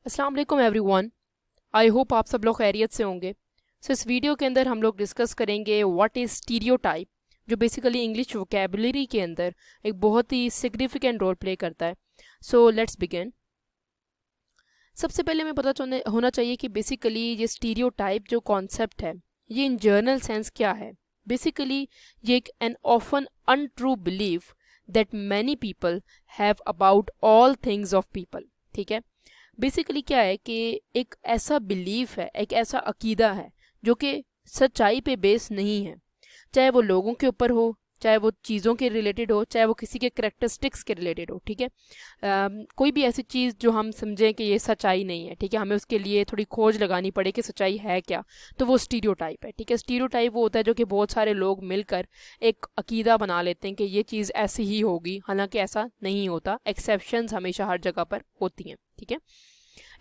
अस्सलाम वालेकुम everyone. I hope आप सब लोग खैरियत से होंगे। इस वीडियो के अंदर हम लोग डिस्कस करेंगे व्हाट इज़ स्टीरियोटाइप, जो बेसिकली इंग्लिश वोकेबलरी के अंदर एक बहुत ही सिग्निफिकेंट रोल प्ले करता है। So let's begin. सबसे पहले हमें पता होना चाहिए कि बेसिकली ये स्टीरियोटाइप जो कॉन्सेप्ट है ये इन जर्नल सेंस क्या है। बेसिकली ये एक an often untrue belief that many people have about all things of people. ठीक है, बेसिकली क्या है कि एक ऐसा बिलीफ है, एक ऐसा अकीदा है जो कि सच्चाई पे बेस नहीं है, चाहे वो लोगों के ऊपर हो, चाहे वो चीज़ों के रिलेटेड हो, चाहे वो किसी के करेक्टरिस्टिक्स के रिलेटेड हो। ठीक है, कोई भी ऐसी चीज़ जो हम समझें कि ये सच्चाई नहीं है, ठीक है, हमें उसके लिए थोड़ी खोज लगानी पड़े कि सच्चाई है क्या, तो वो स्टीरियोटाइप है। ठीक है, स्टीरियोटाइप वो होता है जो कि बहुत सारे लोग मिलकर एक अकीदा बना लेते हैं कि ये चीज़ ऐसी ही होगी, हालांकि ऐसा नहीं होता। एक्सेप्शंस हमेशा हर जगह पर होती हैं। ठीक है,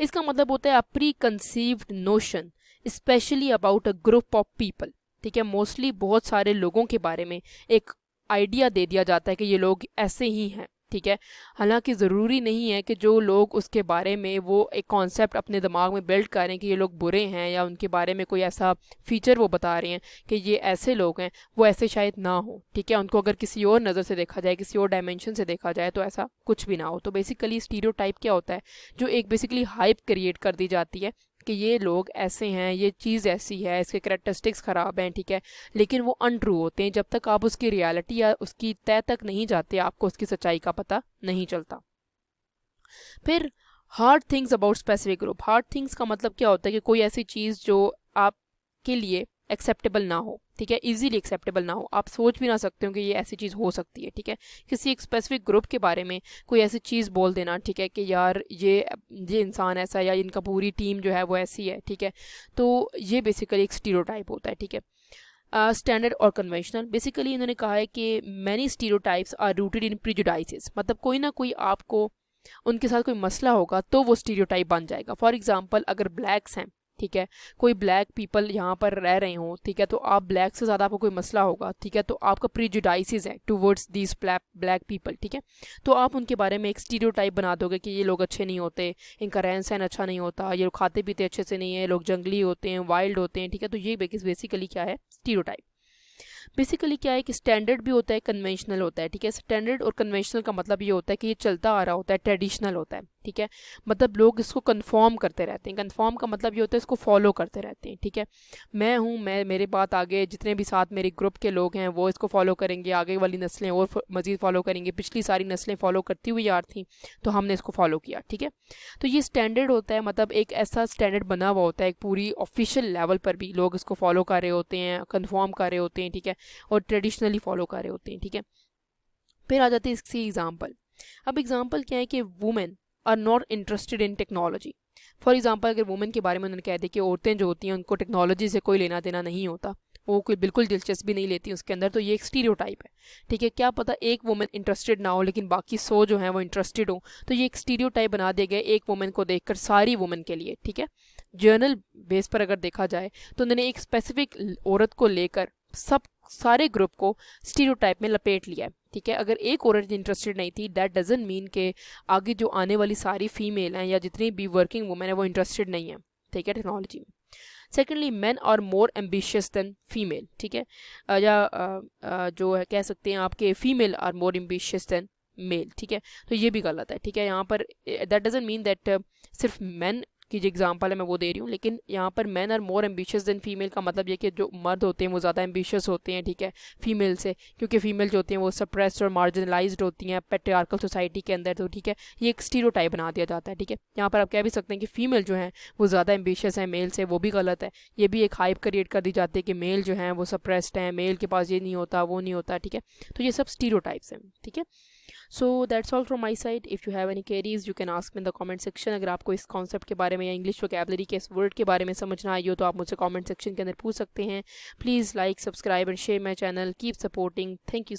इसका मतलब होता है अ pre conceived notion specially about a group of people. ठीक है, मोस्टली बहुत सारे लोगों के बारे में एक आइडिया दे दिया जाता है कि ये लोग ऐसे ही हैं। ठीक है, हालांकि ज़रूरी नहीं है कि जो लोग उसके बारे में वो एक कॉन्सेप्ट अपने दिमाग में बिल्ड करें कि ये लोग बुरे हैं, या उनके बारे में कोई ऐसा फीचर वो बता रहे हैं कि ये ऐसे लोग हैं, वो ऐसे शायद ना हो। ठीक है, उनको अगर किसी और नज़र से देखा जाए, किसी और डायमेंशन से देखा जाए, तो ऐसा कुछ भी ना हो। तो बेसिकली स्टीरियोटाइप क्या होता है, जो एक बेसिकली हाइप क्रिएट कर दी जाती है कि ये लोग ऐसे हैं, ये चीज़ ऐसी है, इसके करेक्टरिस्टिक्स ख़राब हैं। ठीक है, लेकिन वो अनट्रू होते हैं। जब तक आप उसकी रियलिटी या उसकी तय तक नहीं जाते, आपको उसकी सच्चाई का पता नहीं चलता। फिर hard things about specific group. Hard things का मतलब क्या होता है कि कोई ऐसी चीज़ जो आपके लिए एक्सेप्टेबल ना हो। ठीक है, इजीली एक्सेप्टेबल ना हो, आप सोच भी ना सकते हो कि ये ऐसी चीज़ हो सकती है। ठीक है, किसी एक स्पेसिफिक ग्रुप के बारे में कोई ऐसी चीज़ बोल देना, ठीक है, कि यार ये इंसान ऐसा है, या इनका पूरी टीम जो है वो ऐसी है। ठीक है, तो ये बेसिकली एक स्टीरियोटाइप होता है। ठीक है, स्टैंडर्ड और कन्वेंशनल। बेसिकली इन्होंने कहा है कि many stereotypes are rooted in prejudices, मतलब कोई ना कोई आपको उनके साथ कोई मसला होगा तो वो स्टीरियोटाइप बन जाएगा। फॉर एग्जांपल, अगर ब्लैक्स हैं, ठीक है, कोई ब्लैक पीपल यहाँ पर रह रहे हों, ठीक है, तो आप ब्लैक से ज़्यादा आपको कोई मसला होगा, ठीक है, तो आपका प्रीजुडाइसिस है टुवर्ड्स दीज ब्लैक पीपल। ठीक है, तो आप उनके बारे में एक स्टीरियोटाइप बना दोगे कि ये लोग अच्छे नहीं होते, इनका रहन सहन अच्छा नहीं होता, ये लोग खाते पीते अच्छे से नहीं है, ये लोग जंगली होते हैं, वाइल्ड होते हैं। ठीक है, तो ये बेसिकली क्या है, स्टीरियोटाइप। बेसिकली क्या है कि स्टैंडर्ड भी होता है, कन्वेंशनल होता है। ठीक है, स्टैंडर्ड और कन्वेंशनल का मतलब ये होता है कि ये चलता आ रहा होता है, ट्रेडिशनल होता है। ठीक है, मतलब लोग इसको कन्फर्म करते रहते हैं। कन्फर्म का मतलब ये होता है इसको फॉलो करते रहते हैं। ठीक है, मैं हूँ, मैं मेरे बात आगे जितने भी साथ मेरे ग्रुप के लोग हैं वो इसको फॉलो करेंगे, आगे वाली नस्लें और मज़ीद फॉलो करेंगे, पिछली सारी नस्लें फॉलो करती हुई आ रही थी, तो हमने इसको फॉलो किया। ठीक है, तो ये स्टैंडर्ड होता है, मतलब एक ऐसा स्टैंडर्ड बना हुआ होता है, एक पूरी ऑफिशियल लेवल पर भी लोग इसको फॉलो कर रहे होते हैं, कन्फर्म कर रहे होते हैं। ठीक है, और ट्रेडिशनली फॉलो कर रहे होते हैं। ठीक है, फिर आ जाती है इसकी एग्जाम्पल। अब एग्जाम्पल क्या है कि women are not interested in technology. For example, अगर वुमेन के बारे में उन्होंने कह दिया कि औरतें जो होती हैं उनको टेक्नोलॉजी से कोई लेना देना नहीं होता, वो कोई बिल्कुल दिलचस्पी नहीं लेती उसके अंदर, तो ये एक स्टीरियोटाइप है। ठीक है, क्या पता एक वुमेन इंटरेस्टेड ना हो लेकिन बाकी 100 जो है वो इंटरेस्टेड हो, तो ये एक स्टीरियोटाइप बना दिया गया एक वुमेन को देखकर सारी वुमेन के लिए। ठीक है, जर्नल बेस पर अगर देखा जाए तो उन्होंने एक स्पेसिफिक औरत को लेकर सब सारे ग्रुप को स्टीरियोटाइप में लपेट लिया है। ठीक है, अगर एक औरत इंटरेस्टेड नहीं थी, दैट डजंट मीन के आगे जो आने वाली सारी फीमेल हैं या जितनी भी वर्किंग वुमेन है वो इंटरेस्टेड नहीं है। ठीक है, टेक्नोलॉजी में। Secondly, man are more ambitious than female. ठीक है, जो है कह सकते हैं आपके female are more ambitious than male. ठीक है, तो ये भी गलत है। ठीक है, यहाँ पर दैट डजंट मीन दैट सिर्फ मैन की जो एग्जांपल है मैं वो दे रही हूँ, लेकिन यहाँ पर man are more ambitious than female का मतलब ये कि जो मर्द होते हैं वो ज़्यादा एम्बिशियस होते हैं। ठीक है, फीमेल से, क्योंकि फीमेल जो होती हैं वो सप्रेस्ड और मार्जिनलाइज्ड होती हैं पेट्रियार्कल सोसाइटी के अंदर। तो ठीक है, ये एक स्टीरियोटाइप बना दिया जाता है। ठीक है, यहाँ पर आप कह भी सकते हैं कि फीमेल जो है वो ज़्यादा एम्बिशियस है मेल से, वो भी गलत है। ये भी एक हाइप क्रिएट कर दी जाती है कि मेल जो है वो सप्रेस्ड हैं, मेल के पास ये नहीं होता, वो नहीं होता। ठीक है, तो ये सब स्टीरियोटाइप्स हैं। ठीक है, so that's all from my side. If you have any queries you can ask in the comment section. अगर आपको इस कॉन्सेप्ट के बारे में या इंग्लिश वोकैबुलरी के इस वर्ड के बारे में समझना आई हो तो आप मुझसे कमेंट सेक्शन के अंदर पूछ सकते हैं। Please like, subscribe and share my channel. Keep supporting. Thank you.